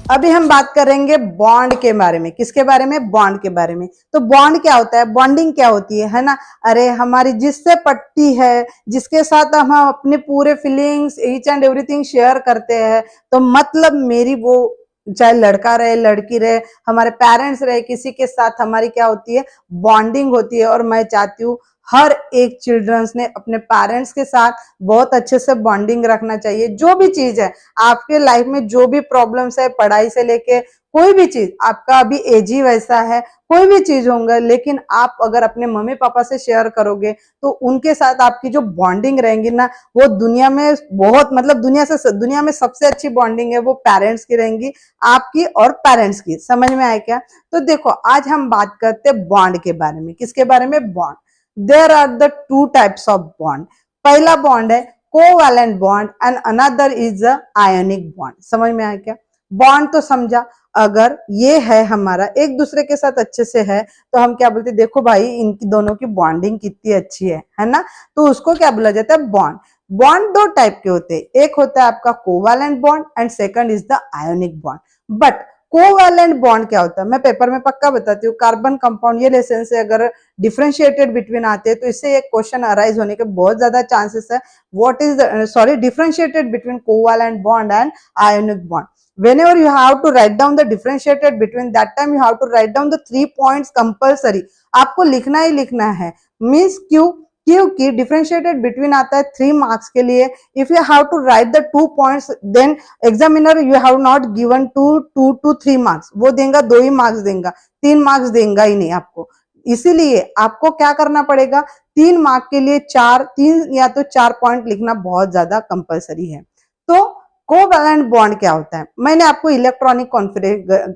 अभी हम बात करेंगे बॉन्ड के बारे में। किसके बारे में? बॉन्ड के बारे में। तो बॉन्ड क्या होता है, बॉन्डिंग क्या होती है ना? अरे हमारी जिससे पटती है, जिसके साथ हम अपने पूरे feelings each and everything share करते हैं, तो मतलब मेरी वो, चाहे लड़का रहे लड़की रहे, हमारे पेरेंट्स रहे, किसी के साथ हमारी क्या होती है, बॉन्डिंग होती है। और मैं चाहती हूँ हर एक चिल्ड्रंस ने अपने पेरेंट्स के साथ बहुत अच्छे से बॉन्डिंग रखना चाहिए। जो भी चीज है आपके लाइफ में, जो भी प्रॉब्लम्स है, पढ़ाई से लेके कोई भी चीज, आपका अभी एज ही वैसा है, कोई भी चीज होंगे, लेकिन आप अगर अपने मम्मी पापा से शेयर करोगे तो उनके साथ आपकी जो बॉन्डिंग रहेंगी ना, वो दुनिया में बहुत, मतलब दुनिया में सबसे अच्छी बॉन्डिंग है वो पेरेंट्स की रहेंगी, आपकी और पेरेंट्स की। समझ में आए क्या? तो देखो आज हम बात करते हैं बॉन्ड के बारे में। किसके बारे में? Bond. There are the two types of bond. पहला बॉन्ड है covalent bond and another is a ionic bond. समझ में आया क्या? बॉन्ड तो समझा, अगर ये है हमारा एक दूसरे के साथ अच्छे से है तो हम क्या बोलते हैं, देखो भाई इनकी दोनों की बॉन्डिंग कितनी अच्छी है ना? तो उसको क्या बोला जाता है? बॉन्ड। बॉन्ड दो टाइप के होते हैं, एक होता है आपका covalent bond and second is the ionic bond. But covalent bond क्या होता है, मैं पेपर में पक्का बताती हूँ। कार्बन कंपाउंड ये लेसन से अगर डिफरेंशिएटेड बिटवीन आते हैं तो इससे एक क्वेश्चन अराइज होने के बहुत ज्यादा चांसेस है। What is differentiated between covalent bond and ionic bond. Whenever you have to write down the differentiated between, that time you have to write down the 3 points compulsory। आपको लिखना ही लिखना है। Means क्योंकि डिफरेंशिएटेड बिटवीन आता है 3 marks के लिए। If you have to write the 2 points, then examiner you have not given 2 to 3 marks, वो देगा 2 ही मार्क्स देगा, 3 मार्क्स देगा ही नहीं आपको। इसीलिए आपको क्या करना पड़ेगा, 3 मार्क के लिए 3 या तो 4 पॉइंट लिखना बहुत ज्यादा कंपलसरी है। तो कोवैलेंट बॉन्ड क्या होता है? मैंने आपको इलेक्ट्रॉनिक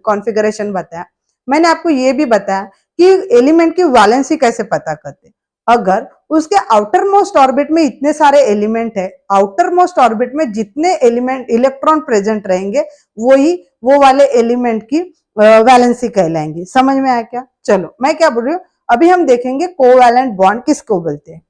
कॉन्फ़िगरेशन बताया, मैंने आपको ये भी बताया कि एलिमेंट की वैलेंसी कैसे पता करते। अगर उसके आउटर मोस्ट ऑर्बिट में इतने सारे एलिमेंट है, आउटर मोस्ट ऑर्बिट में जितने एलिमेंट इलेक्ट्रॉन प्रेजेंट रहेंगे वो वाले एलिमेंट की वैलेंसी कहलाएंगी। समझ में आया क्या? चलो मैं क्या बोल रही हूँ, अभी हम देखेंगे कोवैलेंट बॉन्ड किसको बोलते हैं।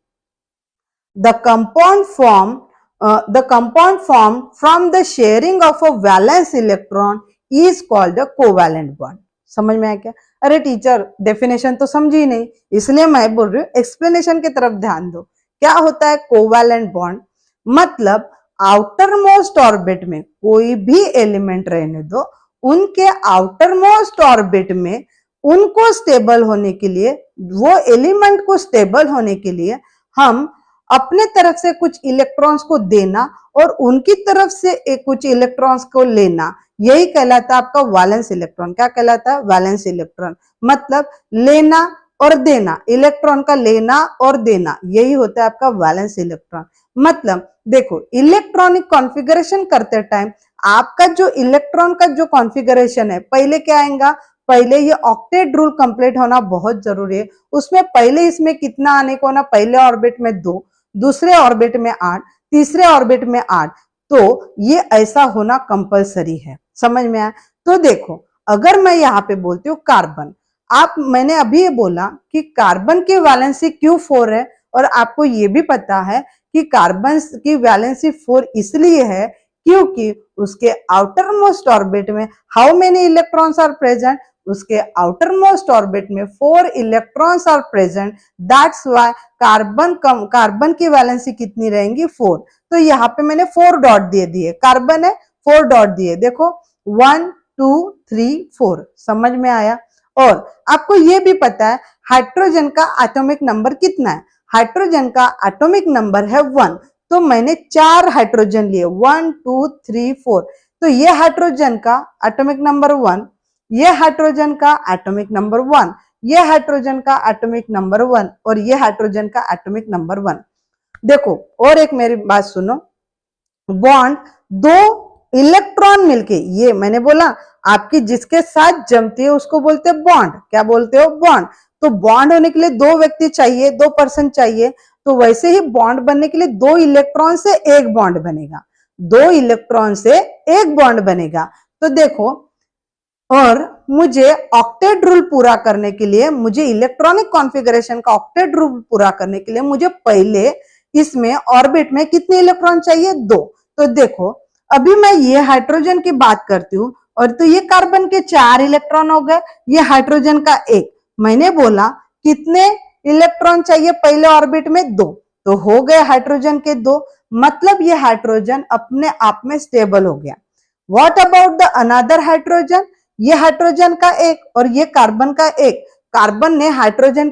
The compound formed from the sharing of a valence electron is called a covalent bond। समझ में आया क्या? अरे टीचर डेफिनेशन तो समझी नहीं, इसलिए मैं बोल रही हूँ एक्सप्लेनेशन की तरफ ध्यान दो। क्या होता है कोवैलेंट बॉन्ड? मतलब आउटर मोस्ट ऑर्बिट में कोई भी एलिमेंट रहने दो, उनके आउटर मोस्ट ऑर्बिट में उनको स्टेबल होने के लिए, वो एलिमेंट को स्टेबल होने के लिए हम अपने तरफ से कुछ इलेक्ट्रॉन्स को देना और उनकी तरफ से कुछ इलेक्ट्रॉन्स को लेना, यही कहलाता है आपका वैलेंस इलेक्ट्रॉन। क्या कहलाता है? Valence electron. मतलब लेना और देना, इलेक्ट्रॉन का लेना और देना, यही होता है आपका वैलेंस इलेक्ट्रॉन। मतलब देखो इलेक्ट्रॉनिक कॉन्फ़िगरेशन करते टाइम आपका जो इलेक्ट्रॉन का जो कॉन्फ़िगरेशन है, पहले क्या आएगा, पहले ये ऑक्टेट रूल कंप्लीट होना बहुत जरूरी है। उसमें पहले इसमें कितना आने को ना, पहले ऑर्बिट में 2, दूसरे ऑर्बिट में 8, तीसरे ऑर्बिट में 8, तो ये ऐसा होना कंपलसरी है। समझ में आया? तो देखो अगर मैं यहाँ पे बोलती हूँ कार्बन, मैंने अभी ये बोला कि कार्बन की वैलेंसी Q4 है, और आपको ये भी पता है कि कार्बन की वैलेंसी 4 इसलिए है क्योंकि उसके आउटर मोस्ट ऑर्बिट में how many electrons are present, उसके आउटर मोस्ट ऑर्बिट में 4 electrons are present. That's why carbon की वैलेंसी कितनी रहेंगी? 4। तो यहाँ पे मैंने 4 डॉट दे दिए, कार्बन है 4 डॉट दिए, देखो 1 2 3 4। समझ में आया? और आपको ये भी पता है हाइड्रोजन का एटॉमिक नंबर कितना है? हाइड्रोजन का एटॉमिक नंबर है 1, तो मैंने 4 हाइड्रोजन लिए, 1 2 3 4। तो ये हाइड्रोजन का एटॉमिक नंबर 1, ये हाइड्रोजन का एटॉमिक नंबर 1, ये हाइड्रोजन का एटॉमिक नंबर 1 और ये हाइड्रोजन का एटॉमिक नंबर 1। देखो और एक मेरी बात सुनो, बॉन्ड 2 इलेक्ट्रॉन मिलके, ये मैंने बोला आपकी जिसके साथ जमती है उसको बोलते हैं बॉन्ड। क्या बोलते हो? बॉन्ड। तो बॉन्ड होने के लिए 2 व्यक्ति चाहिए, 2 पर्सन चाहिए, तो वैसे ही बॉन्ड बनने के लिए 2 इलेक्ट्रॉन से 1 बॉन्ड बनेगा, 2 इलेक्ट्रॉन से 1 बॉन्ड बनेगा। तो देखो, और मुझे ऑक्टेट रूल पूरा करने के लिए, मुझे इलेक्ट्रॉनिक कॉन्फ़िगरेशन का ऑक्टेट रूल पूरा करने के लिए मुझे पहले इसमें ऑर्बिट में कितने इलेक्ट्रॉन चाहिए? 2। तो देखो अभी मैं ये हाइड्रोजन की बात करती हूँ और तो ये कार्बन के 4 इलेक्ट्रॉन हो गए, ये हाइड्रोजन का 1। मैंने बोला कितने इलेक्ट्रॉन चाहिए पहले ऑर्बिट में? 2, तो हो गए हाइड्रोजन के 2, मतलब ये हाइड्रोजन अपने आप में स्टेबल हो गया। What about the another hydrogen? ये हाइड्रोजन का 1 और ये कार्बन का 1। कार्बन ने हाइड्रोजन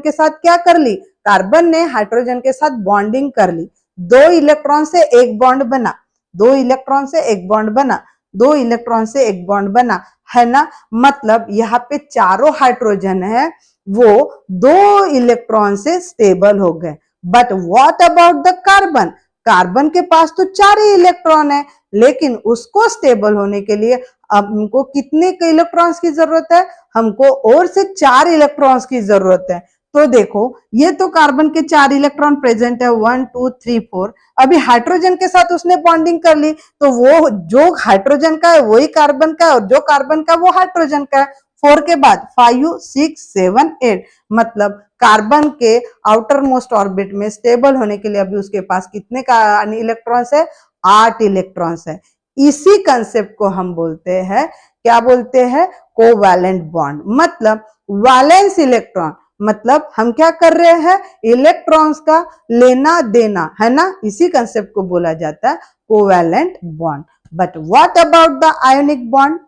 के साथ क्या कर ली? कार्बन ने हाइड्रोजन के साथ बॉन्डिंग कर ली। 2 इलेक्ट्रॉन से एक बॉन्ड बना, 2 इलेक्ट्रॉन से एक बॉन्ड बना, 2 इलेक्ट्रॉन से एक बॉन्ड बना, है ना? मतलब यहाँ पे चारों हाइड्रोजन है वो 2 इलेक्ट्रॉन से स्टेबल हो गए। But what about the carbon? Carbon के पास तो 4 ही इलेक्ट्रॉन है, लेकिन उसको स्टेबल होने के लिए अब हमको कितने के इलेक्ट्रॉन्स की जरूरत है? हमको और से 4 इलेक्ट्रॉन्स की जरूरत है। तो देखो ये तो कार्बन के 4 इलेक्ट्रॉन प्रेजेंट है, 1 2 3 4। अभी हाइड्रोजन के साथ उसने बॉन्डिंग कर ली, तो वो जो हाइड्रोजन का है वही कार्बन का है और जो कार्बन का वो हाइड्रोजन का है। 4 के बाद 5 6 7 8, मतलब कार्बन के आउटर मोस्ट ऑर्बिट में स्टेबल होने के लिए अभी उसके पास कितने का इलेक्ट्रॉन्स है? 8 इलेक्ट्रॉन्स है। इसी कंसेप्ट को हम बोलते हैं, क्या बोलते हैं? Covalent bond. मतलब वैलेंस इलेक्ट्रॉन, मतलब हम क्या कर रहे हैं? इलेक्ट्रॉन्स का लेना देना, है ना? इसी कंसेप्ट को बोला जाता है covalent bond. But what about the ionic bond?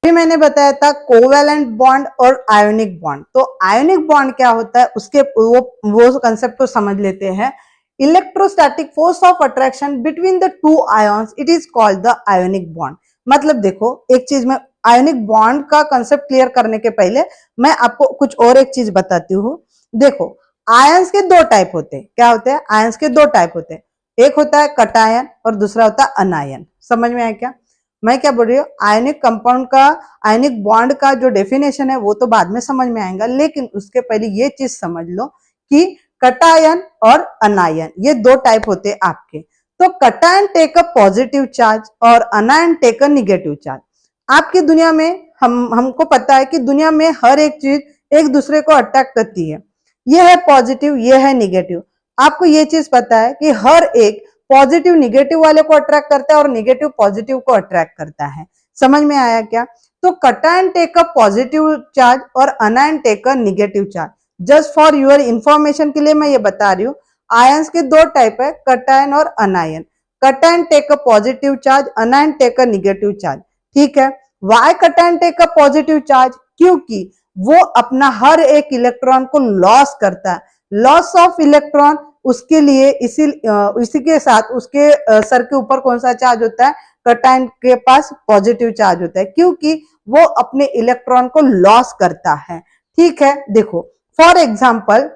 अभी मैंने बताया था कोवैलेंट बॉन्ड और आयोनिक बॉन्ड। तो आयोनिक बॉन्ड क्या होता है उसके वो कंसेप्ट को समझ लेते हैं। Electrostatic force of attraction between the 2 ions, it is called the ionic bond. मतलब देखो एक चीज में आयोनिक बॉन्ड का कंसेप्ट क्लियर करने के पहले मैं आपको कुछ और एक चीज बताती हूँ। देखो आयंस के 2 टाइप होते हैं। क्या होते हैं? आयंस के 2 टाइप होते हैं। एक होता है कटायन और दूसरा होता है अनायन। समझ में आया क्या? मैं क्या बोल रही हूँ? आयनिक कंपाउंड का, आयनिक बॉन्ड का जो डेफिनेशन है वो तो बाद में समझ में आएगा, लेकिन उसके पहले ये चीज समझ लो कि कटायन और अनायन ये 2 टाइप होते हैं आपके। तो cation take a positive charge और anion take a negative charge. आपकी दुनिया में हमको पता है कि दुनिया में हर एक चीज एक दूसरे को अट्रैक्ट करती है। ये है पॉजिटिव, ये है निगेटिव। आपको ये चीज पता है कि हर एक पॉजिटिव निगेटिव वाले को अट्रैक्ट करता है और निगेटिव पॉजिटिव को अट्रैक्ट करता है। समझ में आया क्या? तो cation take a positive charge और anion take a negative charge. Just for your information के लिए मैं ये बता रही हूँ, आयंस के 2 टाइप है, कटायन और anion. Cation take a positive charge, anion take a negative charge. ठीक है? Why cation take a positive charge? क्योंकि वो अपना हर एक इलेक्ट्रॉन को लॉस करता है। लॉस ऑफ इलेक्ट्रॉन उसके लिए इसी के साथ उसके सर के ऊपर कौन सा चार्ज होता है? कटायन के पास पॉजिटिव चार्ज होता है, क्योंकि वो अपने इलेक्ट्रॉन को लॉस करता है। ठीक है? देखो फॉर एग्जाम्पल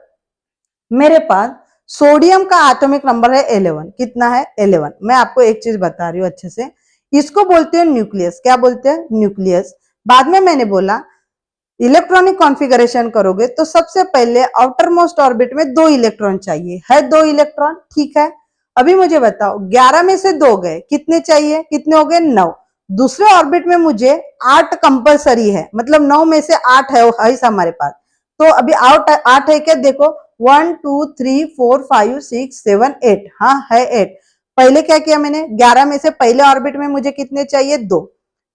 मेरे पास सोडियम का एटॉमिक नंबर है 11। कितना है? 11। मैं आपको एक चीज बता रही हूँ अच्छे से, इसको बोलते हैं न्यूक्लियस। क्या बोलते हैं? न्यूक्लियस। बाद में मैंने बोला इलेक्ट्रॉनिक कॉन्फ़िगरेशन करोगे तो सबसे पहले आउटर मोस्ट ऑर्बिट में 2 इलेक्ट्रॉन चाहिए, है 2 इलेक्ट्रॉन। ठीक है? अभी मुझे बताओ 11 में से 2 गए, कितने चाहिए? कितने हो गए? 9। दूसरे ऑर्बिट में मुझे 8 कंपलसरी है, मतलब 9 में से 8 है हमारे पास। तो अभी 8 है क्या? देखो 1 2 3 4 5 6 7 8। हाँ है 8। पहले क्या किया मैंने? 11 में से पहले ऑर्बिट में मुझे कितने चाहिए? 2।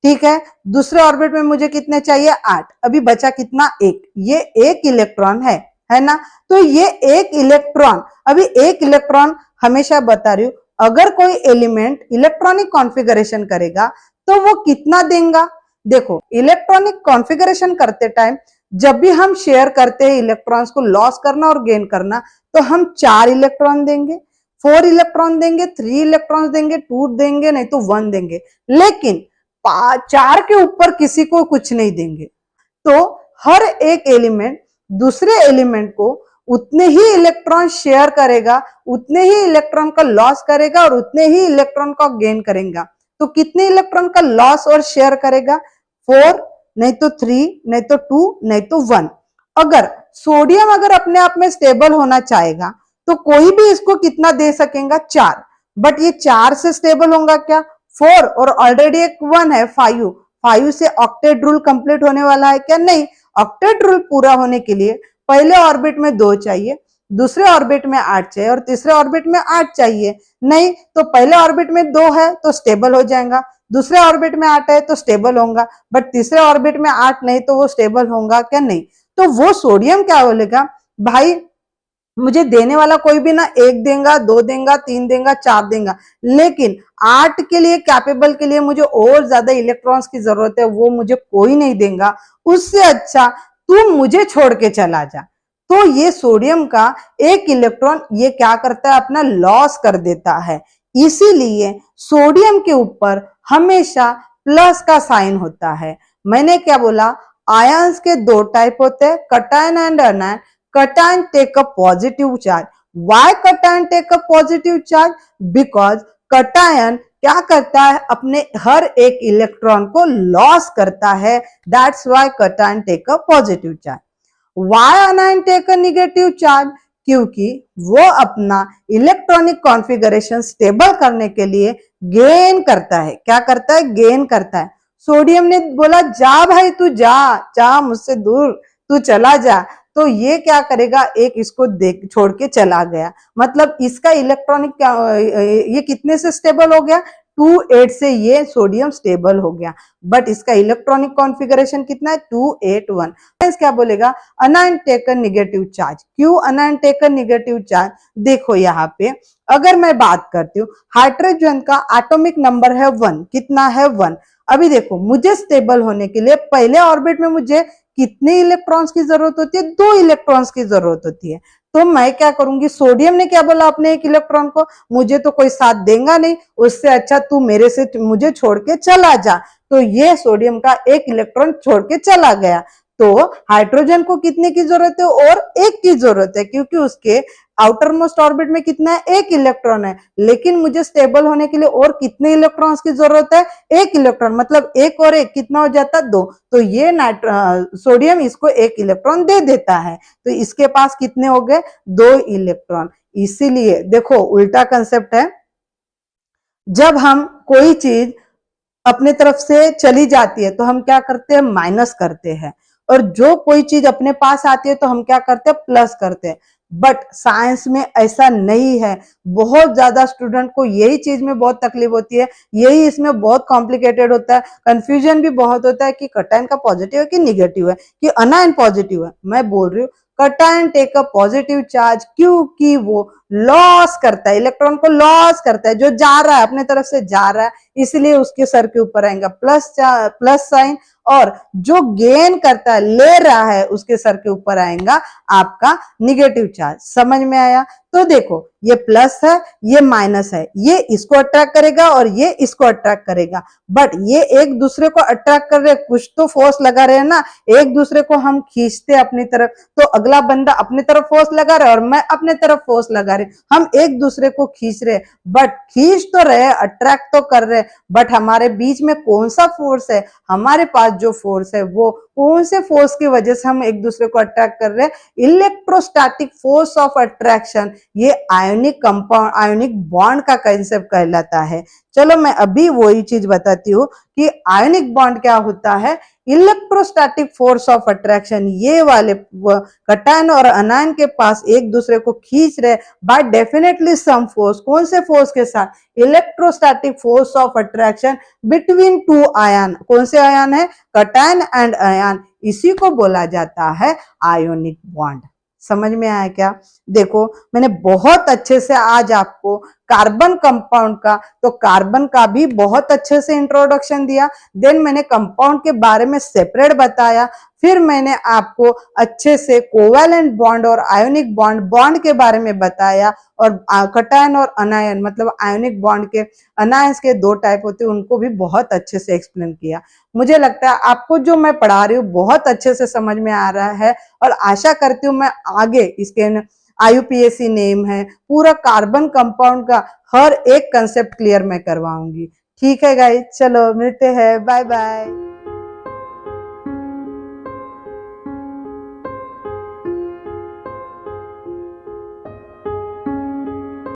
ठीक है? दूसरे ऑर्बिट में मुझे कितने चाहिए? 8। अभी बचा कितना? 1। ये 1 इलेक्ट्रॉन है ना? तो ये 1 इलेक्ट्रॉन, अभी 1 इलेक्ट्रॉन हमेशा बता रही हूं, अगर कोई एलिमेंट इलेक्ट्रॉनिक कॉन्फ़िगरेशन करेगा तो वो कितना देगा? देखो इलेक्ट्रॉनिक कॉन्फ़िगरेशन करते टाइम जब भी हम शेयर करते हैं इलेक्ट्रॉन्स को लॉस करना और गेन करना, तो हम 4 इलेक्ट्रॉन देंगे, 4 इलेक्ट्रॉन देंगे, 3 इलेक्ट्रॉन देंगे, 2 देंगे, नहीं तो 1 देंगे, लेकिन 4 के ऊपर किसी को कुछ नहीं देंगे। तो हर एक एलिमेंट दूसरे एलिमेंट को उतने ही इलेक्ट्रॉन शेयर करेगा, उतने ही इलेक्ट्रॉन का लॉस करेगा और उतने ही इलेक्ट्रॉन का गेन करेगा। तो कितने इलेक्ट्रॉन का लॉस और शेयर करेगा? 4, नहीं तो 3, नहीं तो 2, नहीं तो 1। अगर सोडियम अगर अपने आप में स्टेबल होना चाहेगा तो कोई भी इसको कितना दे सकेगा? 4। बट ये 4 से स्टेबल होगा क्या? 4, और ऑलरेडी एक 1 है 5। 5 से ऑक्टेट रूल कंप्लीट होने वाला है क्या? नहीं। ऑक्टेट रूल पूरा होने के लिए पहले ऑर्बिट में 2 चाहिए, दूसरे ऑर्बिट में 8 चाहिए और तीसरे ऑर्बिट में 8 चाहिए। नहीं तो पहले ऑर्बिट में 2 है तो स्टेबल हो जाएगा, दूसरे ऑर्बिट में 8 है तो स्टेबल होगा, बट तीसरे ऑर्बिट में 8 नहीं तो वो स्टेबल होगा क्या? नहीं। तो वो सोडियम क्या बोलेगा, भाई मुझे देने वाला कोई भी ना 1 देगा, 2 देगा, 3 देगा, 4 देगा, लेकिन 8 के लिए कैपेबल के लिए मुझे और ज्यादा इलेक्ट्रॉन्स की जरूरत है, वो मुझे कोई नहीं देगा, उससे अच्छा तू मुझे छोड़ के चला जा। तो ये सोडियम का एक इलेक्ट्रॉन ये क्या करता है, अपना लॉस कर देता है। इसीलिए सोडियम के ऊपर हमेशा प्लस का साइन होता है। मैंने क्या बोला, आयंस के 2 टाइप होते हैं, cation and anion. Cation take a positive charge. Why cation take a positive charge? Because cation क्या करता है, अपने हर एक इलेक्ट्रॉन को लॉस करता है, that's why cation take a positive charge. Why anion take a negative charge? क्योंकि वो अपना इलेक्ट्रॉनिक कॉन्फ़िगरेशन स्टेबल करने के लिए गेन करता है। क्या करता है? गेन करता है। सोडियम ने बोला जा भाई तू जा, जा मुझसे दूर, तू चला जा, तो ये क्या करेगा, एक इसको देख छोड़ के चला गया, मतलब इसका इलेक्ट्रॉनिक ये कितने से स्टेबल हो गया, 2,8 से ये सोडियम स्टेबल हो गया, बट इसका इलेक्ट्रॉनिक कॉन्फ़िगरेशन कितना है, 281। क्या बोलेगा, अनायन टेकन निगेटिव चार्ज। क्यों अनायन टेकन निगेटिव चार्ज? देखो यहाँ पे अगर मैं बात करती हूँ, हाइड्रोजन का एटॉमिक नंबर है 1, कितना है 1। अभी देखो मुझे स्टेबल होने के लिए पहले ऑर्बिट में मुझे कितने इलेक्ट्रॉन्स की जरूरत होती है, 2 इलेक्ट्रॉन्स की जरूरत होती है। तो मैं क्या करूंगी, सोडियम ने क्या बोला अपने एक इलेक्ट्रॉन को, मुझे तो कोई साथ देगा नहीं, उससे अच्छा तू मेरे से मुझे छोड़ के चला जा। तो ये सोडियम का एक इलेक्ट्रॉन छोड़ के चला गया। तो हाइड्रोजन को कितने की जरूरत है, और 1 की जरूरत है, क्योंकि उसके आउटर मोस्ट ऑर्बिट में कितना है, 1 इलेक्ट्रॉन है, लेकिन मुझे स्टेबल होने के लिए और कितने इलेक्ट्रॉन्स की जरूरत है, 1 इलेक्ट्रॉन, मतलब 1 और 1 कितना हो जाता है, 2। तो ये सोडियम इसको 1 इलेक्ट्रॉन दे देता है, तो इसके पास कितने हो गए, 2 इलेक्ट्रॉन। इसीलिए देखो उल्टा कंसेप्ट है, जब हम कोई चीज अपने तरफ से चली जाती है तो हम क्या करते हैं, माइनस करते हैं, और जो कोई चीज अपने पास आती है तो हम क्या करते हैं, प्लस करते हैं। बट साइंस में ऐसा नहीं है। बहुत ज्यादा स्टूडेंट को यही चीज में बहुत तकलीफ होती है, यही इसमें बहुत कॉम्प्लिकेटेड होता है, कंफ्यूजन भी बहुत होता है कि कटायन का पॉजिटिव है कि निगेटिव है, कि अनायन पॉजिटिव है। मैं बोल रही हूँ cation take a positive charge, क्योंकि वो लॉस करता है, इलेक्ट्रॉन को लॉस करता है, जो जा रहा है अपने तरफ से जा रहा है, इसलिए उसके सर के ऊपर आएगा प्लस साइन, और जो गेन करता है, ले रहा है, उसके सर के ऊपर आएगा आपका निगेटिव चार्ज। समझ में आया? तो देखो ये प्लस है, ये माइनस है, ये इसको अट्रैक्ट करेगा और ये इसको अट्रैक्ट करेगा, बट ये एक दूसरे को अट्रैक्ट कर रहे, कुछ तो फोर्स लगा रहे हैं ना, एक दूसरे को हम खींचते अपनी तरफ, तो अगला बंदा अपनी तरफ फोर्स लगा रहा है और मैं अपने तरफ फोर्स लगा रही, हम एक दूसरे को खींच रहे, बट खींच तो रहे, अट्रैक्ट तो कर रहे, बट हमारे बीच में कौन सा फोर्स है, हमारे पास जो फोर्स है वो कौन से फोर्स की वजह से हम एक दूसरे को अट्रैक्ट कर रहे हैं, इलेक्ट्रोस्टैटिक फोर्स ऑफ अट्रैक्शन। ये आयोनिक कंपाउंड, आयोनिक बॉन्ड का कंसेप्ट कहलाता है। चलो मैं अभी वही चीज बताती हूँ कि आयोनिक बॉन्ड क्या होता है, इलेक्ट्रोस्टैटिक फोर्स ऑफ अट्रैक्शन। ये वाले कटायन और अनायन के पास एक दूसरे को खींच रहे बाय डेफिनेटली सम फोर्स, कौन से फोर्स के साथ, electrostatic force of attraction between 2 ion. कौन से आयन है, कटायन एंड आयन, इसी को बोला जाता है आयोनिक बॉन्ड। समझ में आया क्या? देखो मैंने बहुत अच्छे से आज आपको कार्बन कंपाउंड का, तो कार्बन का भी बहुत अच्छे से इंट्रोडक्शन दिया, देन मैंने कंपाउंड के बारे में सेपरेट बताया, फिर मैंने आपको अच्छे से कोवैलेंट बॉन्ड और आयोनिक बॉन्ड के बारे में बताया, और कटायन और अनायन मतलब आयोनिक बॉन्ड के, अनायंस के 2 टाइप होते हैं, उनको भी बहुत अच्छे से एक्सप्लेन किया। मुझे लगता है आपको जो मैं पढ़ा रही हूँ बहुत अच्छे से समझ में आ रहा है, और आशा करती हूँ मैं आगे इसके IUPAC नेम है, पूरा कार्बन कंपाउंड का हर एक कंसेप्ट क्लियर मैं करवाऊंगी। ठीक है गाइस, चलो मिलते हैं, बाय बाय।